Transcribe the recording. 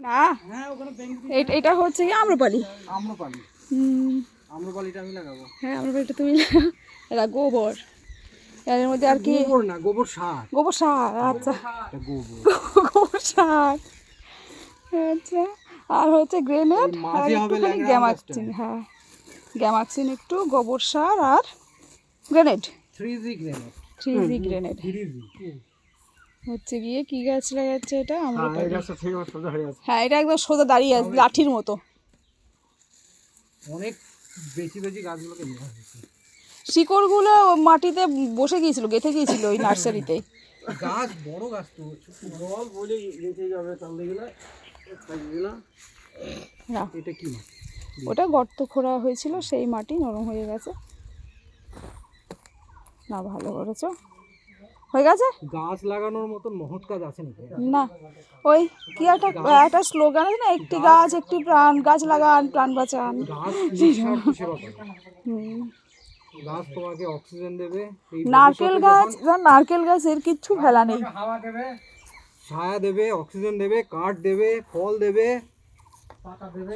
না এটা হচ্ছে কি আম্রপালি। আম্রপালিটা আমি লাগাবো। হ্যাঁ আম্রপালিটা তুমি এটা গোবর, এর মধ্যে আর কি গোবর না, গোবর সার। গোবর সার, আচ্ছা গোবর সার, আচ্ছা। আর হচ্ছে গ্রেনেড আর একটুখানি গ্যামাক্সিন। হ্যাঁ গ্যামাক্সিন একটু, গোবর সার আর grenade, 3G grenade. 3G grenade হচ্ছে গিয়ে কি গাছ লাগাচ্ছে এটা আম্রপালি। হ্যাঁ এটা একদম সোজা দাঁড়িয়ে আছে লাঠির মতো। অনেক বেশি বেশি গাছগুলোকে নেওয়া হয়েছে। শিকড়গুলো মাটিতে বসে গিয়েছিল, গেঁথে গিয়েছিল ওই নার্সারিতে। গাছ বড় গাছ তো জল বলে গেঁথে যাবে তাহলে না। এটা কি মাটি? ওটা গর্ত খোঁড়া হয়েছিল, সেই মাটি নরম হয়ে গেছে। না ভালো করেছো, হয়ে গেছে। গাছ লাগানোর মতন মহৎ কাজ আছে নাকি? না ওই কি একটা স্লোগান আছে না, একটি গাছ একটি প্রাণ, গাছ লাগান প্রাণ বাঁচান। গাছ তোমাকে অক্সিজেন দেবে। নারকেল গাছ, নারকেল গাছের কিচ্ছু ফেলা নেই, হাওয়া দেবে, ছায়া দেবে, অক্সিজেন দেবে, কাঠ দেবে, ফল দেবে, পাতা দেবে।